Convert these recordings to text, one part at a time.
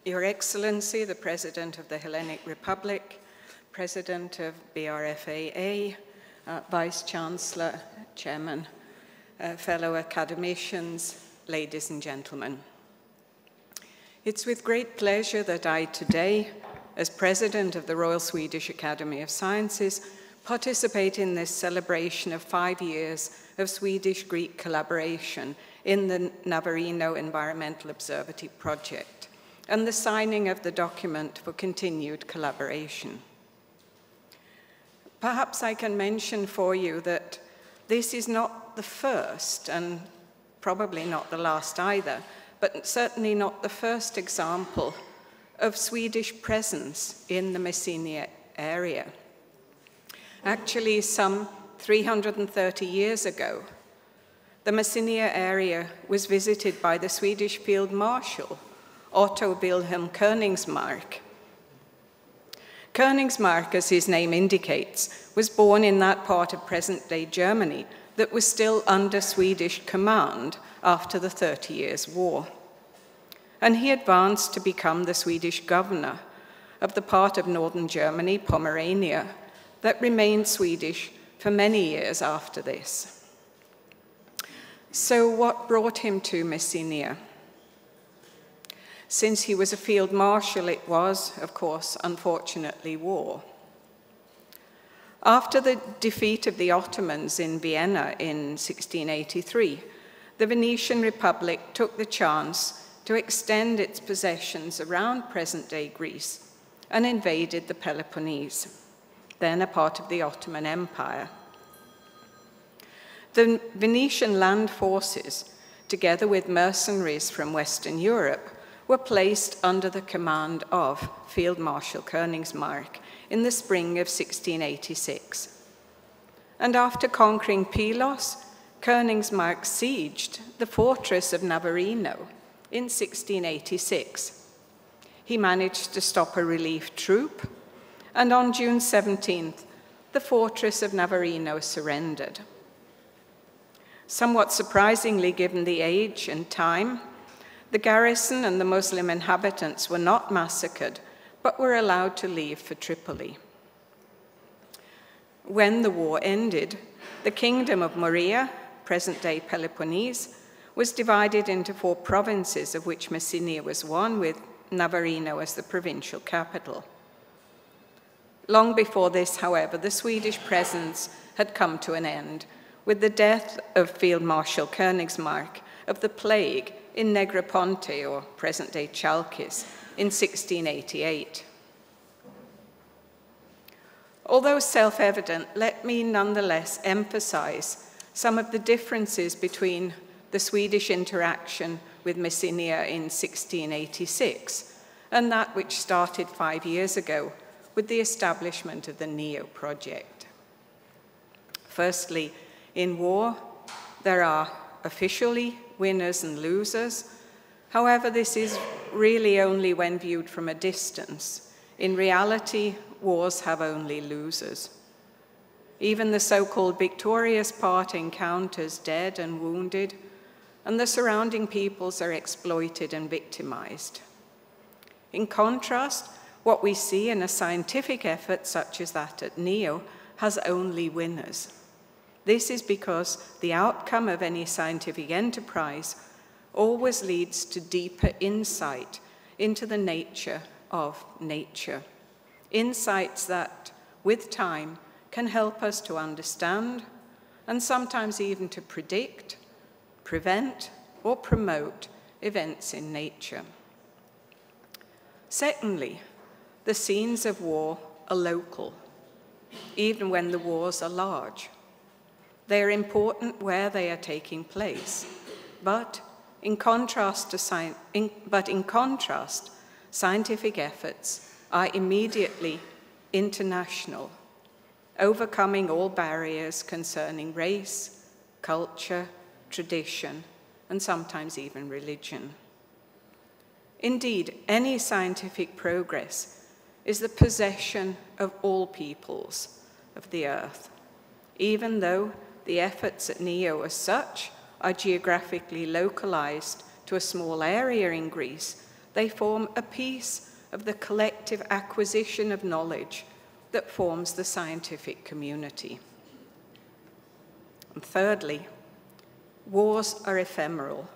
Your Excellency, the President of the Hellenic Republic, President of BRFAA, Vice-Chancellor, Chairman, fellow academicians, ladies and gentlemen. It's with great pleasure that I today, as President of the Royal Swedish Academy of Sciences, participate in this celebration of 5 years of Swedish-Greek collaboration in the Navarino Environmental Observatory project and the signing of the document for continued collaboration. Perhaps I can mention for you that this is not the first, and probably not the last either, but certainly not the first example of Swedish presence in the Messina area. Actually, some 330 years ago, the Messina area was visited by the Swedish Field Marshal, Otto Wilhelm Königsmark. Königsmark, as his name indicates, was born in that part of present-day Germany that was still under Swedish command after the 30 Years' War. And he advanced to become the Swedish governor of the part of northern Germany, Pomerania, that remained Swedish for many years after this. So what brought him to Messina? Since he was a field marshal, it was, of course, unfortunately, war. After the defeat of the Ottomans in Vienna in 1683, the Venetian Republic took the chance to extend its possessions around present-day Greece and invaded the Peloponnese, then a part of the Ottoman Empire. The Venetian land forces, together with mercenaries from Western Europe, were placed under the command of Field Marshal Königsmark in the spring of 1686. And after conquering Pylos, Königsmark sieged the fortress of Navarino in 1686. He managed to stop a relief troop, and on June 17th, the fortress of Navarino surrendered. Somewhat surprisingly, given the age and time, the garrison and the Muslim inhabitants were not massacred, but were allowed to leave for Tripoli. When the war ended, the kingdom of Morea, present-day Peloponnese, was divided into 4 provinces, of which Messina was one, with Navarino as the provincial capital. Long before this, however, the Swedish presence had come to an end, with the death of Field Marshal Königsmark of the plague in Negroponte, or present-day Chalkis, in 1688. Although self-evident, let me nonetheless emphasize some of the differences between the Swedish interaction with Messina in 1686 and that which started 5 years ago with the establishment of the NEO project. Firstly, in war, there are officially winners and losers. However, this is really only when viewed from a distance. In reality, wars have only losers. Even the so-called victorious part encounters dead and wounded, and the surrounding peoples are exploited and victimized. In contrast, what we see in a scientific effort such as that at NEO has only winners. This is because the outcome of any scientific enterprise always leads to deeper insight into the nature of nature. Insights that, with time, can help us to understand and sometimes even to predict, prevent, or promote events in nature. Secondly, the scenes of war are local, even when the wars are large. They are important where they are taking place, but in contrast, scientific efforts are immediately international, overcoming all barriers concerning race, culture, tradition, and sometimes even religion. Indeed, any scientific progress is the possession of all peoples of the earth, even though the efforts at NEO as such are geographically localized to a small area in Greece they form a piece of the collective acquisition of knowledge that forms the scientific community. And thirdly, wars are ephemeral.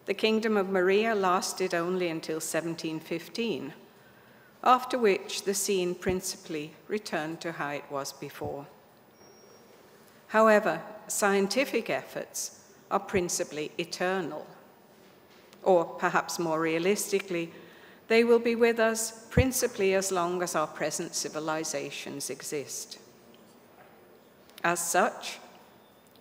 The Kingdom of Maria lasted only until 1715, after which the scene principally returned to how it was before. However, scientific efforts are principally eternal, or perhaps more realistically, they will be with us principally as long as our present civilizations exist. As such,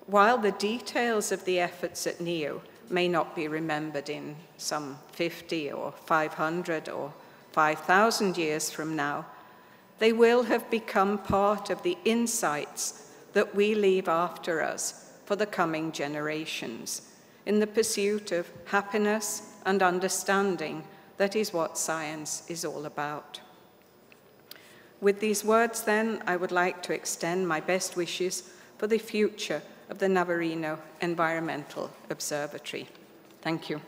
while the details of the efforts at NEO may not be remembered in some 50 or 500 or 5,000 years from now, they will have become part of the insights that we leave after us for the coming generations in the pursuit of happiness and understanding that is what science is all about. With these words, then, I would like to extend my best wishes for the future of the Navarino Environmental Observatory. Thank you.